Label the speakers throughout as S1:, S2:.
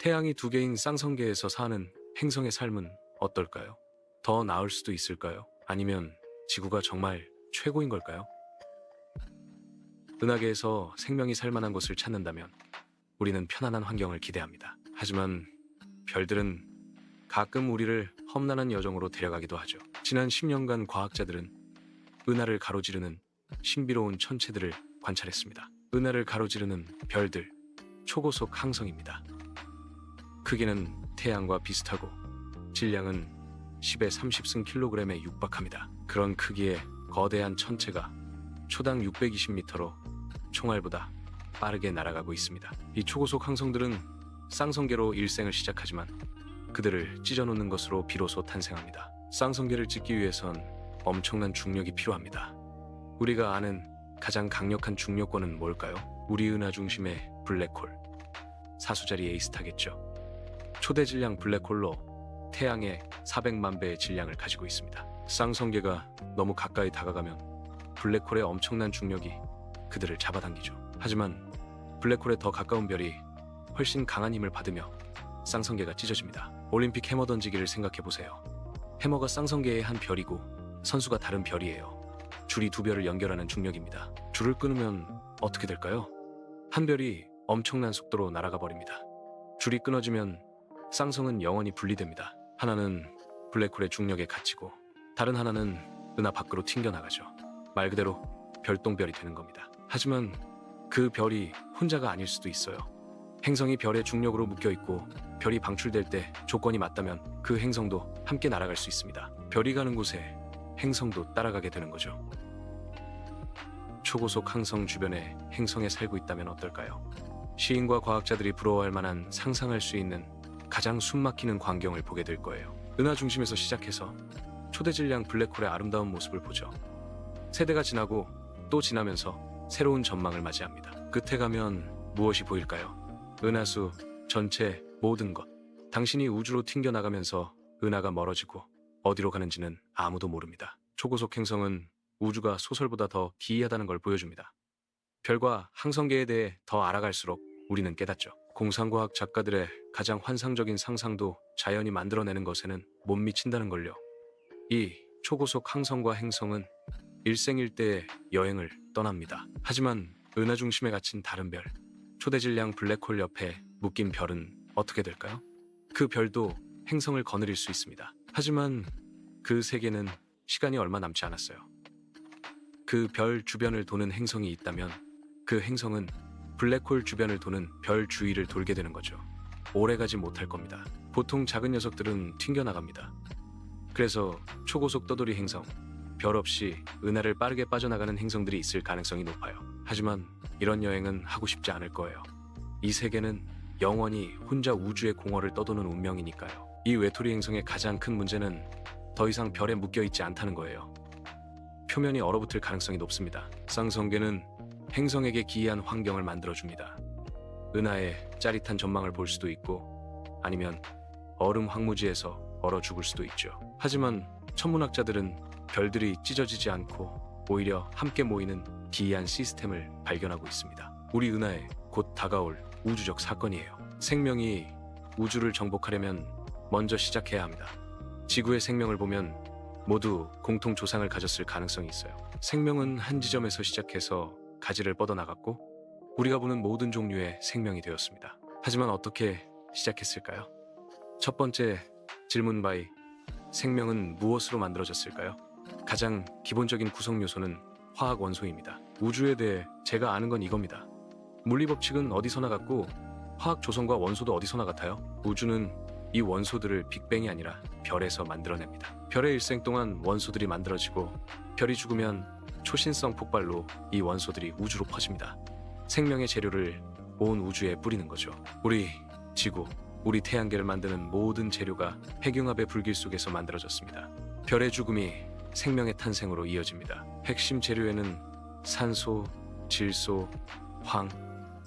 S1: 태양이 두 개인 쌍성계에서 사는 행성의 삶은 어떨까요? 더 나을 수도 있을까요? 아니면 지구가 정말 최고인 걸까요? 은하계에서 생명이 살 만한 곳을 찾는다면 우리는 편안한 환경을 기대합니다. 하지만 별들은 가끔 우리를 험난한 여정으로 데려가기도 하죠. 지난 10년간 과학자들은 은하를 가로지르는 신비로운 천체들을 관찰했습니다. 은하를 가로지르는 별들, 초고속 항성입니다. 크기는 태양과 비슷하고 질량은 10에 30승 킬로그램에 육박합니다. 그런 크기의 거대한 천체가 초당 620m로 총알보다 빠르게 날아가고 있습니다. 이 초고속 항성들은 쌍성계로 일생을 시작하지만 그들을 찢어놓는 것으로 비로소 탄생합니다. 쌍성계를 찢기 위해선 엄청난 중력이 필요합니다. 우리가 아는 가장 강력한 중력권은 뭘까요? 우리 은하 중심의 블랙홀, 사수자리 에이스타겠죠. 초대 질량 블랙홀로 태양의 400만 배의 질량을 가지고 있습니다. 쌍성계가 너무 가까이 다가가면 블랙홀의 엄청난 중력이 그들을 잡아당기죠. 하지만 블랙홀에 더 가까운 별이 훨씬 강한 힘을 받으며 쌍성계가 찢어집니다. 올림픽 해머 던지기를 생각해보세요. 해머가 쌍성계의 한 별이고 선수가 다른 별이에요. 줄이 두 별을 연결하는 중력입니다. 줄을 끊으면 어떻게 될까요? 한 별이 엄청난 속도로 날아가 버립니다. 줄이 끊어지면 쌍성은 영원히 분리됩니다. 하나는 블랙홀의 중력에 갇히고 다른 하나는 은하 밖으로 튕겨나가죠. 말 그대로 별똥별이 되는 겁니다. 하지만 그 별이 혼자가 아닐 수도 있어요. 행성이 별의 중력으로 묶여있고 별이 방출될 때 조건이 맞다면 그 행성도 함께 날아갈 수 있습니다. 별이 가는 곳에 행성도 따라가게 되는 거죠. 초고속 항성 주변에 행성에 살고 있다면 어떨까요? 시인과 과학자들이 부러워할 만한 상상할 수 있는 가장 숨막히는 광경을 보게 될 거예요. 은하 중심에서 시작해서 초대질량 블랙홀의 아름다운 모습을 보죠. 세대가 지나고 또 지나면서 새로운 전망을 맞이합니다. 끝에 가면 무엇이 보일까요? 은하수, 전체, 모든 것. 당신이 우주로 튕겨나가면서 은하가 멀어지고 어디로 가는지는 아무도 모릅니다. 초고속 행성은 우주가 소설보다 더 기이하다는 걸 보여줍니다. 별과 항성계에 대해 더 알아갈수록 우리는 깨닫죠. 공상과학 작가들의 가장 환상적인 상상도 자연이 만들어내는 것에는 못 미친다는 걸요. 이 초고속 항성과 행성은 일생일대의 여행을 떠납니다. 하지만 은하 중심에 갇힌 다른 별, 초대질량 블랙홀 옆에 묶인 별은 어떻게 될까요? 그 별도 행성을 거느릴 수 있습니다. 하지만 그 세계는 시간이 얼마 남지 않았어요. 그 별 주변을 도는 행성이 있다면 그 행성은 블랙홀 주변을 도는 별 주위를 돌게 되는 거죠. 오래가지 못할 겁니다. 보통 작은 녀석들은 튕겨나갑니다. 그래서 초고속 떠돌이 행성, 별 없이 은하를 빠르게 빠져나가는 행성들이 있을 가능성이 높아요. 하지만 이런 여행은 하고 싶지 않을 거예요. 이 세계는 영원히 혼자 우주의 공허를 떠도는 운명이니까요. 이 외톨이 행성의 가장 큰 문제는 더 이상 별에 묶여있지 않다는 거예요. 표면이 얼어붙을 가능성이 높습니다. 쌍성계는 행성에게 기이한 환경을 만들어줍니다. 은하의 짜릿한 전망을 볼 수도 있고 아니면 얼음 황무지에서 얼어 죽을 수도 있죠. 하지만 천문학자들은 별들이 찢어지지 않고 오히려 함께 모이는 기이한 시스템을 발견하고 있습니다. 우리 은하에 곧 다가올 우주적 사건이에요. 생명이 우주를 정복하려면 먼저 시작해야 합니다. 지구의 생명을 보면 모두 공통 조상을 가졌을 가능성이 있어요. 생명은 한 지점에서 시작해서 가지를 뻗어나갔고 우리가 보는 모든 종류의 생명이 되었습니다. 하지만 어떻게 시작했을까요? 첫 번째 질문 바이, 생명은 무엇으로 만들어졌을까요? 가장 기본적인 구성 요소는 화학 원소입니다. 우주에 대해 제가 아는 건 이겁니다. 물리 법칙은 어디서나 같고 화학 조성과 원소도 어디서나 같아요. 우주는 이 원소들을 빅뱅이 아니라 별에서 만들어냅니다. 별의 일생 동안 원소들이 만들어지고 별이 죽으면 초신성 폭발로 이 원소들이 우주로 퍼집니다. 생명의 재료를 온 우주에 뿌리는 거죠. 우리 지구, 우리 태양계를 만드는 모든 재료가 핵융합의 불길 속에서 만들어졌습니다. 별의 죽음이 생명의 탄생으로 이어집니다. 핵심 재료에는 산소, 질소, 황,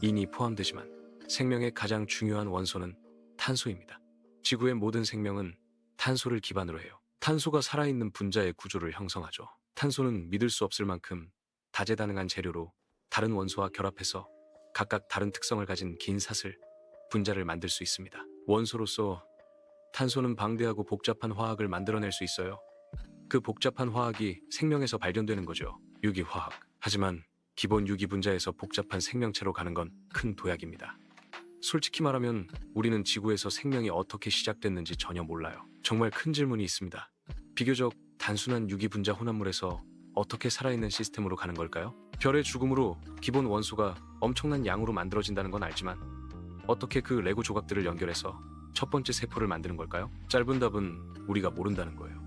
S1: 인이 포함되지만 생명의 가장 중요한 원소는 탄소입니다. 지구의 모든 생명은 탄소를 기반으로 해요. 탄소가 살아있는 분자의 구조를 형성하죠. 탄소는 믿을 수 없을 만큼 다재다능한 재료로 다른 원소와 결합해서 각각 다른 특성을 가진 긴 사슬, 분자를 만들 수 있습니다. 원소로서 탄소는 방대하고 복잡한 화학을 만들어낼 수 있어요. 그 복잡한 화학이 생명에서 발견되는 거죠. 유기화학. 하지만 기본 유기 분자에서 복잡한 생명체로 가는 건 큰 도약입니다. 솔직히 말하면 우리는 지구에서 생명이 어떻게 시작됐는지 전혀 몰라요. 정말 큰 질문이 있습니다. 비교적 단순한 유기 분자 혼합물에서 어떻게 살아있는 시스템으로 가는 걸까요? 별의 죽음으로 기본 원소가 엄청난 양으로 만들어진다는 건 알지만 어떻게 그 레고 조각들을 연결해서 첫 번째 세포를 만드는 걸까요? 짧은 답은 우리가 모른다는 거예요.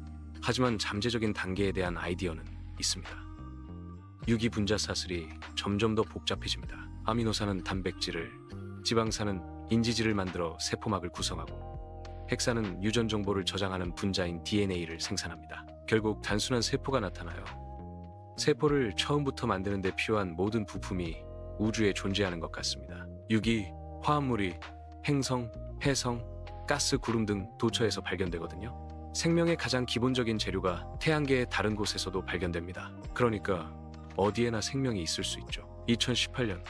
S1: 하지만 잠재적인 단계에 대한 아이디어는 있습니다. 유기 분자 사슬이 점점 더 복잡해집니다. 아미노산은 단백질을, 지방산은 인지질을 만들어 세포막을 구성하고 핵산은 유전 정보를 저장하는 분자인 DNA를 생산합니다. 결국 단순한 세포가 나타나요. 세포를 처음부터 만드는 데 필요한 모든 부품이 우주에 존재하는 것 같습니다. 유기, 화합물이 행성, 해성, 가스, 구름 등 도처에서 발견되거든요. 생명의 가장 기본적인 재료가 태양계의 다른 곳에서도 발견됩니다. 그러니까 어디에나 생명이 있을 수 있죠. 2018년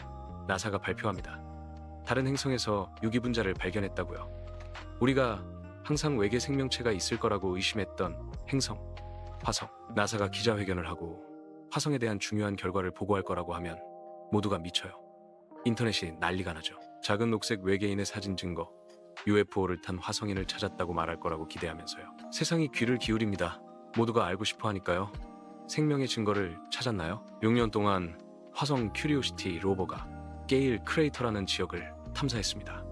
S1: 나사가 발표합니다. 다른 행성에서 유기분자를 발견했다고요. 우리가 항상 외계 생명체가 있을 거라고 의심했던 행성, 화성. 나사가 기자회견을 하고 화성에 대한 중요한 결과를 보고할 거라고 하면 모두가 미쳐요. 인터넷이 난리가 나죠. 작은 녹색 외계인의 사진 증거, UFO를 탄 화성인을 찾았다고 말할 거라고 기대하면서요. 세상이 귀를 기울입니다. 모두가 알고 싶어 하니까요. 생명의 증거를 찾았나요? 6년 동안 화성 큐리오시티 로버가 게일 크레이터라는 지역을 탐사했습니다.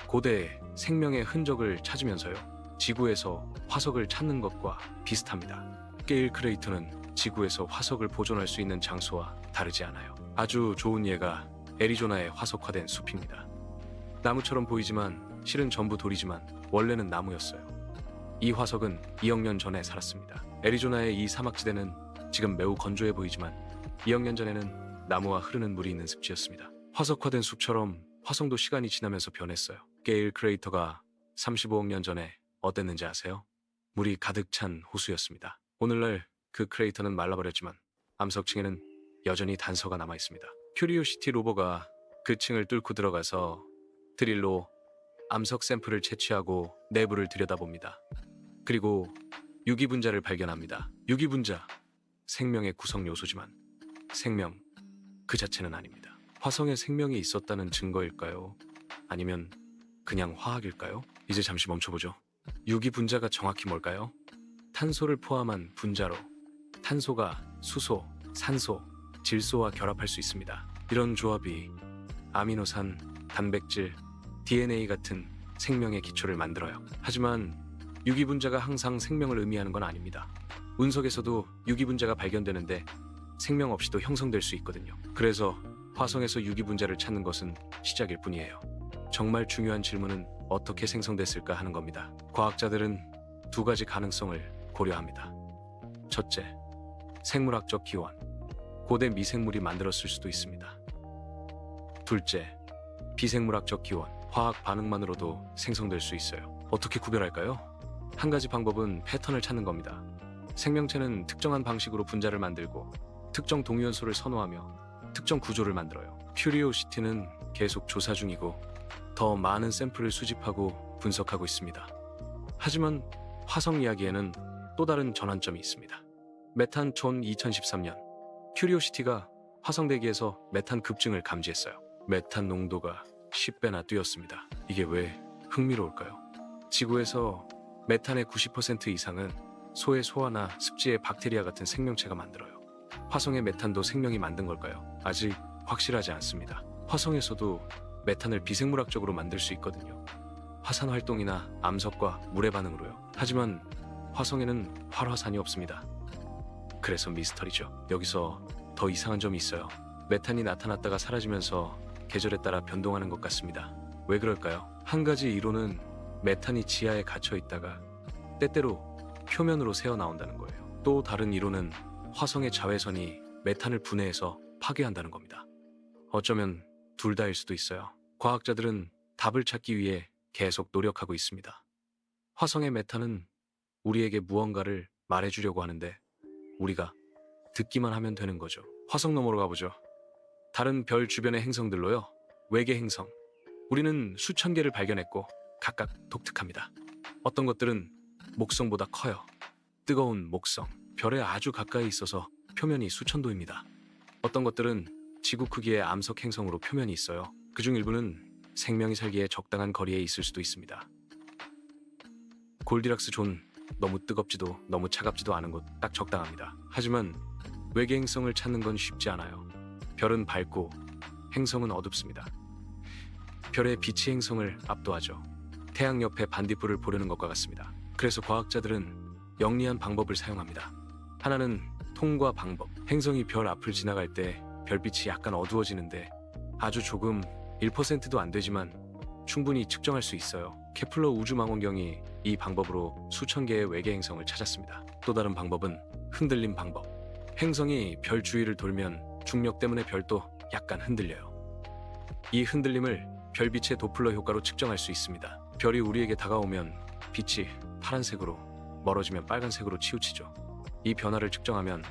S1: 고대 생명의 흔적을 찾으면서요. 지구에서 화석을 찾는 것과 비슷합니다. 게일 크레이터는 지구에서 화석을 보존할 수 있는 장소와 다르지 않아요. 아주 좋은 예가 애리조나의 화석화된 숲입니다. 나무처럼 보이지만 실은 전부 돌이지만 원래는 나무였어요. 이 화석은 2억 년 전에 살았습니다. 애리조나의 이 사막지대는 지금 매우 건조해 보이지만 2억 년 전에는 나무와 흐르는 물이 있는 습지였습니다. 화석화된 숲처럼 화성도 시간이 지나면서 변했어요. 게일 크레이터가 35억 년 전에 어땠는지 아세요? 물이 가득 찬 호수였습니다. 오늘날 그 크레이터는 말라버렸지만 암석층에는 여전히 단서가 남아있습니다. 큐리오시티 로버가 그 층을 뚫고 들어가서 드릴로 암석 샘플을 채취하고 내부를 들여다봅니다. 그리고 유기분자를 발견합니다. 유기분자, 생명의 구성 요소지만 생명 그 자체는 아닙니다. 화성에 생명이 있었다는 증거일까요? 아니면 그냥 화학일까요? 이제 잠시 멈춰보죠. 유기분자가 정확히 뭘까요? 탄소를 포함한 분자로 탄소가 수소, 산소, 질소와 결합할 수 있습니다. 이런 조합이 아미노산, 단백질, DNA 같은 생명의 기초를 만들어요. 하지만 유기분자가 항상 생명을 의미하는 건 아닙니다. 운석에서도 유기분자가 발견되는데 생명 없이도 형성될 수 있거든요. 그래서 화성에서 유기분자를 찾는 것은 시작일 뿐이에요. 정말 중요한 질문은 어떻게 생성됐을까 하는 겁니다. 과학자들은 두 가지 가능성을 고려합니다. 첫째, 생물학적 기원. 고대 미생물이 만들었을 수도 있습니다. 둘째, 비생물학적 기원. 화학 반응만으로도 생성될 수 있어요. 어떻게 구별할까요? 한 가지 방법은 패턴을 찾는 겁니다. 생명체는 특정한 방식으로 분자를 만들고 특정 동위원소를 선호하며 특정 구조를 만들어요. 큐리오시티는 계속 조사 중이고 더 많은 샘플을 수집하고 분석하고 있습니다. 하지만 화성 이야기에는 또 다른 전환점이 있습니다. 메탄 전 2013년 큐리오시티가 화성 대기에서 메탄 급증을 감지했어요. 메탄 농도가 10배나 뛰었습니다. 이게 왜 흥미로울까요? 지구에서 메탄의 90% 이상은 소의 소화나 습지의 박테리아 같은 생명체가 만들어요. 화성의 메탄도 생명이 만든 걸까요? 아직 확실하지 않습니다. 화성에서도 메탄을 비생물학적으로 만들 수 있거든요. 화산 활동이나 암석과 물의 반응으로요. 하지만 화성에는 활화산이 없습니다. 그래서 미스터리죠. 여기서 더 이상한 점이 있어요. 메탄이 나타났다가 사라지면서 계절에 따라 변동하는 것 같습니다. 왜 그럴까요? 한 가지 이론은 메탄이 지하에 갇혀 있다가 때때로 표면으로 새어 나온다는 거예요. 또 다른 이론은 화성의 자외선이 메탄을 분해해서 파괴한다는 겁니다. 어쩌면 둘 다일 수도 있어요. 과학자들은 답을 찾기 위해 계속 노력하고 있습니다. 화성의 메탄은 우리에게 무언가를 말해주려고 하는데 우리가 듣기만 하면 되는 거죠. 화성 너머로 가보죠. 다른 별 주변의 행성들로요. 외계 행성, 우리는 수천 개를 발견했고 각각 독특합니다. 어떤 것들은 목성보다 커요. 뜨거운 목성, 별에 아주 가까이 있어서 표면이 수천 도입니다. 어떤 것들은 지구 크기의 암석 행성으로 표면이 있어요. 그중 일부는 생명이 살기에 적당한 거리에 있을 수도 있습니다. 골디락스 존, 너무 뜨겁지도 너무 차갑지도 않은 곳 딱 적당합니다. 하지만 외계 행성을 찾는 건 쉽지 않아요. 별은 밝고 행성은 어둡습니다. 별의 빛이 행성을 압도하죠. 태양 옆에 반딧불을 보려는 것과 같습니다. 그래서 과학자들은 영리한 방법을 사용합니다. 하나는 통과 방법. 행성이 별 앞을 지나갈 때 별빛이 약간 어두워지는데 아주 조금 1%도 안 되지만 충분히 측정할 수 있어요. 케플러 우주망원경이 이 방법으로 수천 개의 외계 행성을 찾았습니다. 또 다른 방법은 흔들림 방법. 행성이 별 주위를 돌면 중력 때문에 별도 약간 흔들려요. 이 흔들림을 별빛의 도플러 효과로 측정할 수 있습니다. 별이 우리에게 다가오면 빛이 파란색으로, 멀어지면 빨간색으로 치우치죠. 이 변화를 측정하면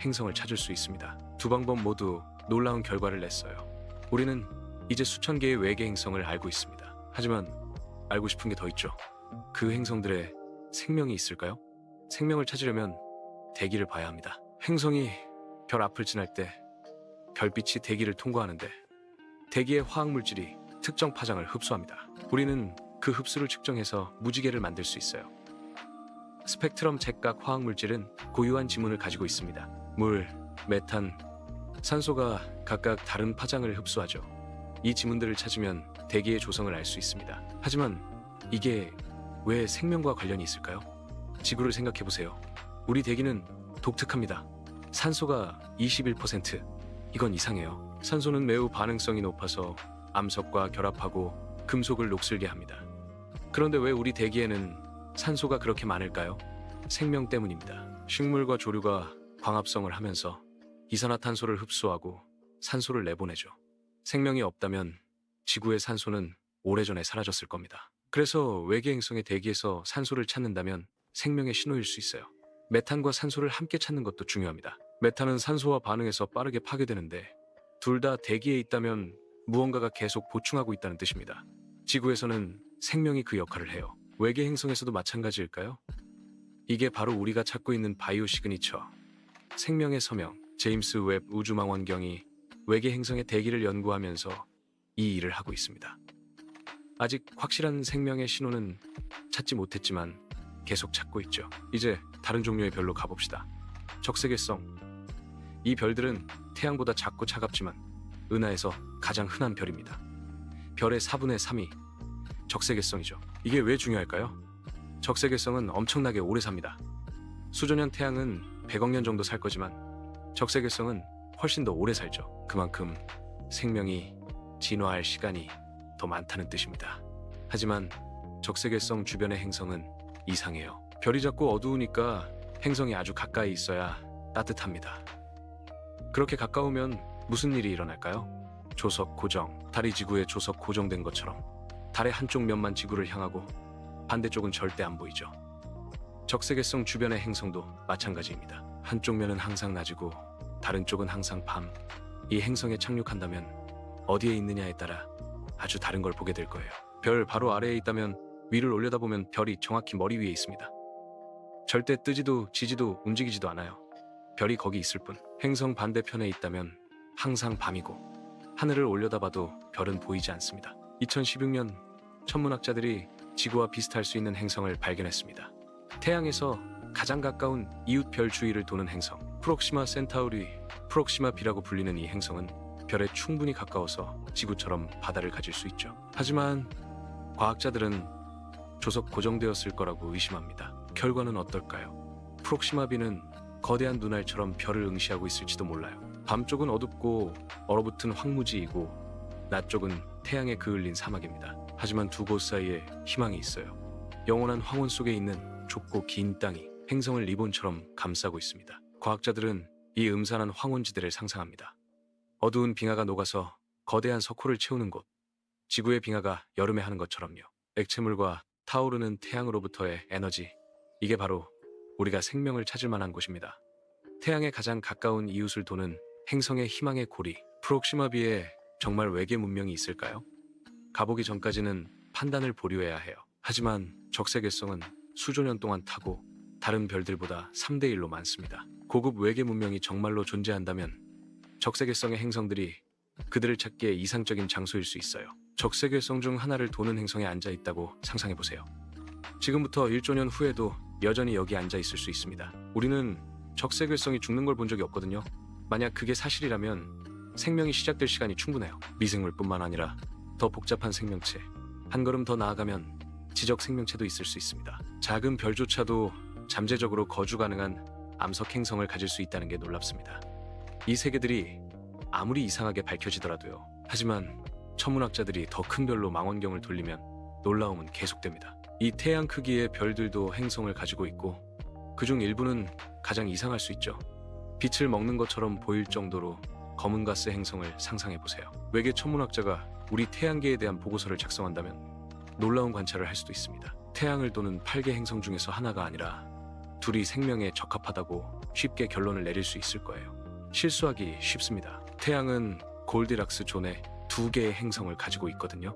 S1: 행성을 찾을 수 있습니다. 두 방법 모두 놀라운 결과를 냈어요. 우리는 이제 수천 개의 외계 행성을 알고 있습니다. 하지만 알고 싶은 게 더 있죠. 그 행성들에 생명이 있을까요? 생명을 찾으려면 대기를 봐야 합니다. 행성이 별 앞을 지날 때 별빛이 대기를 통과하는데 대기의 화학물질이 특정 파장을 흡수합니다. 우리는 그 흡수를 측정해서 무지개를 만들 수 있어요. 스펙트럼 잭각 화학물질은 고유한 지문을 가지고 있습니다. 물, 메탄, 산소가 각각 다른 파장을 흡수하죠. 이 지문들을 찾으면 대기의 조성을 알 수 있습니다. 하지만 이게 왜 생명과 관련이 있을까요? 지구를 생각해보세요. 우리 대기는 독특합니다. 산소가 21%. 이건 이상해요. 산소는 매우 반응성이 높아서 암석과 결합하고 금속을 녹슬게 합니다. 그런데 왜 우리 대기에는 산소가 그렇게 많을까요? 생명 때문입니다. 식물과 조류가 광합성을 하면서 이산화탄소를 흡수하고 산소를 내보내죠. 생명이 없다면 지구의 산소는 오래전에 사라졌을 겁니다. 그래서 외계 행성의 대기에서 산소를 찾는다면 생명의 신호일 수 있어요. 메탄과 산소를 함께 찾는 것도 중요합니다. 메탄은 산소와 반응해서 빠르게 파괴되는데 둘 다 대기에 있다면 무언가가 계속 보충하고 있다는 뜻입니다. 지구에서는 생명이 그 역할을 해요. 외계 행성에서도 마찬가지일까요? 이게 바로 우리가 찾고 있는 바이오 시그니처. 생명의 서명. 제임스 웹 우주망원경이 외계 행성의 대기를 연구하면서 이 일을 하고 있습니다. 아직 확실한 생명의 신호는 찾지 못했지만 계속 찾고 있죠. 이제 다른 종류의 별로 가봅시다. 적세계성. 이 별들은 태양보다 작고 차갑지만 은하에서 가장 흔한 별입니다. 별의 4분의 3이 적세계성이죠. 이게 왜 중요할까요? 적세계성은 엄청나게 오래 삽니다. 수조년 태양은 100억 년 정도 살 거지만 적세계성은 훨씬 더 오래 살죠. 그만큼 생명이 진화할 시간이 더 많다는 뜻입니다. 하지만 적세계성 주변의 행성은 이상해요. 별이 작고 어두우니까 행성이 아주 가까이 있어야 따뜻합니다. 그렇게 가까우면 무슨 일이 일어날까요? 조석 고정. 달이 지구에 조석 고정된 것처럼 달의 한쪽 면만 지구를 향하고 반대쪽은 절대 안 보이죠. 적세계성 주변의 행성도 마찬가지입니다. 한쪽 면은 항상 낮이고 다른 쪽은 항상 밤. 이 행성에 착륙한다면 어디에 있느냐에 따라 아주 다른 걸 보게 될 거예요. 별 바로 아래에 있다면 위를 올려다보면 별이 정확히 머리 위에 있습니다. 절대 뜨지도 지지도 움직이지도 않아요. 별이 거기 있을 뿐. 행성 반대편에 있다면 항상 밤이고 하늘을 올려다봐도 별은 보이지 않습니다. 2016년 천문학자들이 지구와 비슷할 수 있는 행성을 발견했습니다. 태양에서 가장 가까운 이웃 별 주위를 도는 행성 프록시마 센타우리, 프록시마 B라고 불리는 이 행성은 별에 충분히 가까워서 지구처럼 바다를 가질 수 있죠. 하지만 과학자들은 조석 고정되었을 거라고 의심합니다. 결과는 어떨까요? 프록시마 B는 거대한 눈알처럼 별을 응시하고 있을지도 몰라요. 밤 쪽은 어둡고 얼어붙은 황무지이고 낮 쪽은 태양에 그을린 사막입니다. 하지만 두 곳 사이에 희망이 있어요. 영원한 황혼 속에 있는 좁고 긴 땅이 행성을 리본처럼 감싸고 있습니다. 과학자들은 이 음산한 황혼지대를 상상합니다. 어두운 빙하가 녹아서 거대한 석호를 채우는 곳. 지구의 빙하가 여름에 하는 것처럼요. 액체물과 타오르는 태양으로부터의 에너지. 이게 바로 우리가 생명을 찾을 만한 곳입니다. 태양에 가장 가까운 이웃을 도는 행성의 희망의 고리. 프록시마 B에 정말 외계 문명이 있을까요? 가보기 전까지는 판단을 보류해야 해요. 하지만 적세계성은 수조 년 동안 타고 다른 별들보다 3대 1로 많습니다. 고급 외계 문명이 정말로 존재한다면 적세계성의 행성들이 그들을 찾기에 이상적인 장소일 수 있어요. 적세계성 중 하나를 도는 행성에 앉아 있다고 상상해 보세요. 지금부터 1조 년 후에도 여전히 여기 앉아 있을 수 있습니다. 우리는 적세계성이 죽는 걸 본 적이 없거든요. 만약 그게 사실이라면 생명이 시작될 시간이 충분해요. 미생물뿐만 아니라 더 복잡한 생명체, 한 걸음 더 나아가면 지적 생명체도 있을 수 있습니다. 작은 별조차도 잠재적으로 거주 가능한 암석 행성을 가질 수 있다는 게 놀랍습니다. 이 세계들이 아무리 이상하게 밝혀지더라도요. 하지만 천문학자들이 더 큰 별로 망원경을 돌리면 놀라움은 계속됩니다. 이 태양 크기의 별들도 행성을 가지고 있고 그중 일부는 가장 이상할 수 있죠. 빛을 먹는 것처럼 보일 정도로 검은 가스 행성을 상상해 보세요. 외계 천문학자가 우리 태양계에 대한 보고서를 작성한다면 놀라운 관찰을 할 수도 있습니다. 태양을 도는 8개 행성 중에서 하나가 아니라 둘이 생명에 적합하다고 쉽게 결론을 내릴 수 있을 거예요. 실수하기 쉽습니다. 태양은 골디락스 존에 2개의 행성을 가지고 있거든요.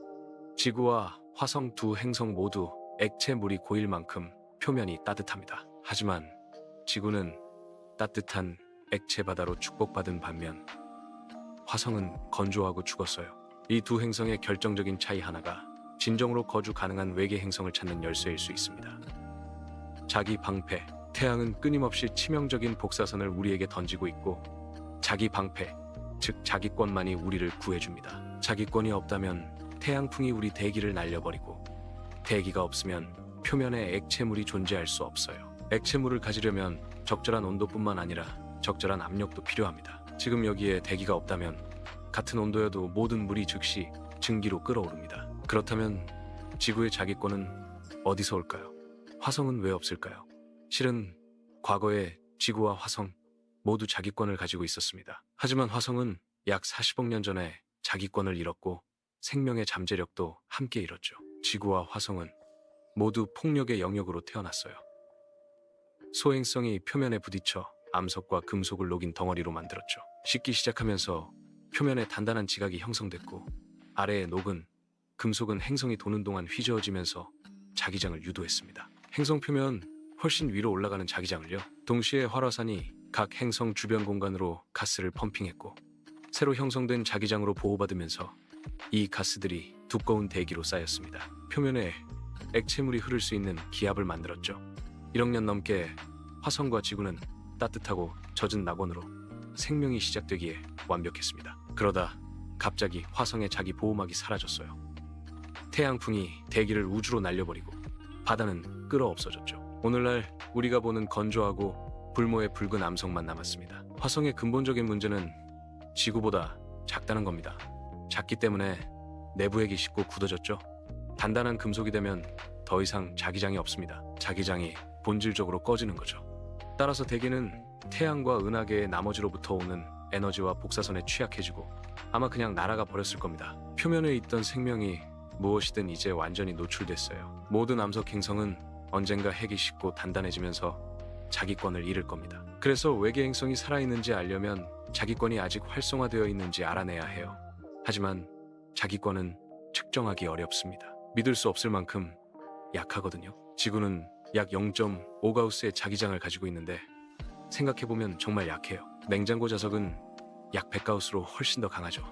S1: 지구와 화성 두 행성 모두 액체물이 고일 만큼 표면이 따뜻합니다. 하지만 지구는 따뜻한 액체 바다로 축복받은 반면 화성은 건조하고 죽었어요. 이 두 행성의 결정적인 차이 하나가 진정으로 거주 가능한 외계 행성을 찾는 열쇠일 수 있습니다. 자기 방패. 태양은 끊임없이 치명적인 복사선을 우리에게 던지고 있고 자기 방패, 즉 자기권만이 우리를 구해줍니다. 자기권이 없다면 태양풍이 우리 대기를 날려버리고 대기가 없으면 표면에 액체물이 존재할 수 없어요. 액체물을 가지려면 적절한 온도뿐만 아니라 적절한 압력도 필요합니다. 지금 여기에 대기가 없다면 같은 온도여도 모든 물이 즉시 증기로 끓어오릅니다. 그렇다면 지구의 자기권은 어디서 올까요? 화성은 왜 없을까요? 실은 과거에 지구와 화성 모두 자기권을 가지고 있었습니다. 하지만 화성은 약 40억 년 전에 자기권을 잃었고 생명의 잠재력도 함께 잃었죠. 지구와 화성은 모두 폭력의 영역으로 태어났어요. 소행성이 표면에 부딪혀 암석과 금속을 녹인 덩어리로 만들었죠. 식기 시작하면서 표면에 단단한 지각이 형성됐고 아래에 녹은 금속은 행성이 도는 동안 휘저어지면서 자기장을 유도했습니다. 행성 표면 훨씬 위로 올라가는 자기장을요. 동시에 활화산이 각 행성 주변 공간으로 가스를 펌핑했고 새로 형성된 자기장으로 보호받으면서 이 가스들이 두꺼운 대기로 쌓였습니다. 표면에 액체물이 흐를 수 있는 기압을 만들었죠. 1억 년 넘게 화성과 지구는 따뜻하고 젖은 낙원으로 생명이 시작되기에 완벽했습니다. 그러다 갑자기 화성의 자기 보호막이 사라졌어요. 태양풍이 대기를 우주로 날려버리고 바다는 끓어 없어졌죠. 오늘날 우리가 보는 건조하고 불모의 붉은 암석만 남았습니다. 화성의 근본적인 문제는 지구보다 작다는 겁니다. 작기 때문에 내부액이 쉽고 굳어졌죠. 단단한 금속이 되면 더 이상 자기장이 없습니다. 자기장이 본질적으로 꺼지는 거죠. 따라서 대기는 태양과 은하계의 나머지로부터 오는 에너지와 복사선에 취약해지고 아마 그냥 날아가 버렸을 겁니다. 표면에 있던 생명이 무엇이든 이제 완전히 노출됐어요. 모든 암석 행성은 언젠가 핵이 식고 단단해지면서 자기권을 잃을 겁니다. 그래서 외계 행성이 살아있는지 알려면 자기권이 아직 활성화되어 있는지 알아내야 해요. 하지만 자기권은 측정하기 어렵습니다. 믿을 수 없을 만큼 약하거든요. 지구는 약 0.5가우스의 자기장을 가지고 있는데 생각해보면 정말 약해요. 냉장고 자석은 약 100가우스로 훨씬 더 강하죠.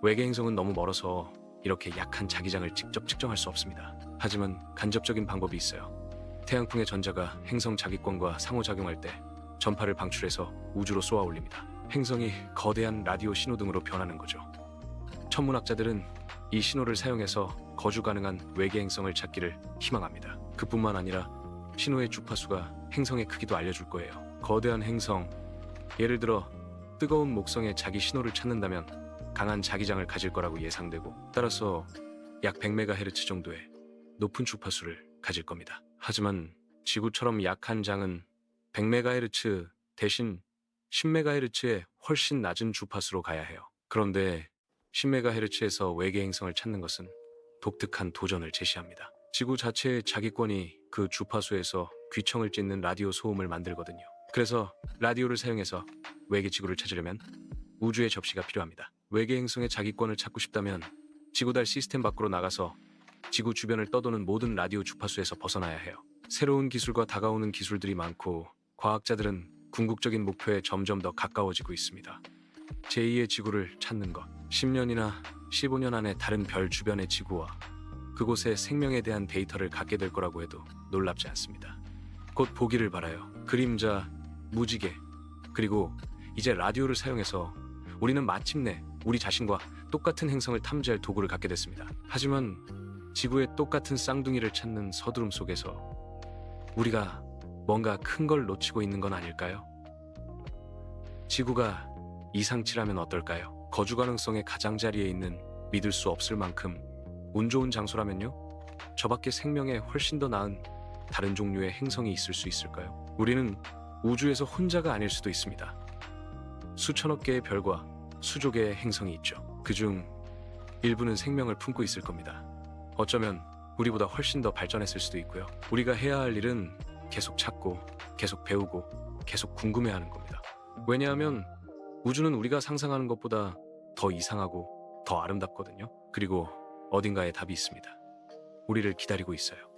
S1: 외계 행성은 너무 멀어서 이렇게 약한 자기장을 직접 측정할 수 없습니다. 하지만 간접적인 방법이 있어요. 태양풍의 전자가 행성 자기권과 상호작용할 때 전파를 방출해서 우주로 쏘아 올립니다. 행성이 거대한 라디오 신호등으로 변하는 거죠. 천문학자들은 이 신호를 사용해서 거주 가능한 외계 행성을 찾기를 희망합니다. 그뿐만 아니라 신호의 주파수가 행성의 크기도 알려줄 거예요. 거대한 행성, 예를 들어 뜨거운 목성에 자기 신호를 찾는다면 강한 자기장을 가질 거라고 예상되고 따라서 약 100MHz 정도의 높은 주파수를 가질 겁니다. 하지만 지구처럼 약한 장은 100MHz 대신 10MHz의 훨씬 낮은 주파수로 가야 해요. 그런데 10MHz에서 외계 행성을 찾는 것은 독특한 도전을 제시합니다. 지구 자체의 자기권이 그 주파수에서 귀청을 찢는 라디오 소음을 만들거든요. 그래서 라디오를 사용해서 외계 지구를 찾으려면 우주의 접시가 필요합니다. 외계 행성의 자기권을 찾고 싶다면 지구달 시스템 밖으로 나가서 지구 주변을 떠도는 모든 라디오 주파수에서 벗어나야 해요. 새로운 기술과 다가오는 기술들이 많고 과학자들은 궁극적인 목표에 점점 더 가까워지고 있습니다. 제2의 지구를 찾는 것. 10년이나 15년 안에 다른 별 주변의 지구와 그곳의 생명에 대한 데이터를 갖게 될 거라고 해도 놀랍지 않습니다. 곧 보기를 바라요. 그림자, 무지개, 그리고 이제 라디오를 사용해서 우리는 마침내 우리 자신과 똑같은 행성을 탐지할 도구를 갖게 됐습니다. 하지만 지구의 똑같은 쌍둥이를 찾는 서두름 속에서 우리가 뭔가 큰 걸 놓치고 있는 건 아닐까요? 지구가 이상치라면 어떨까요? 거주 가능성의 가장자리에 있는 믿을 수 없을 만큼 운 좋은 장소라면요? 저 밖에 생명에 훨씬 더 나은 다른 종류의 행성이 있을 수 있을까요? 우리는 우주에서 혼자가 아닐 수도 있습니다. 수천억 개의 별과 수조 개의 행성이 있죠. 그중 일부는 생명을 품고 있을 겁니다. 어쩌면 우리보다 훨씬 더 발전했을 수도 있고요. 우리가 해야 할 일은 계속 찾고, 계속 배우고, 계속 궁금해하는 겁니다. 왜냐하면 우주는 우리가 상상하는 것보다 더 이상하고 더 아름답거든요. 그리고 어딘가에 답이 있습니다. 우리를 기다리고 있어요.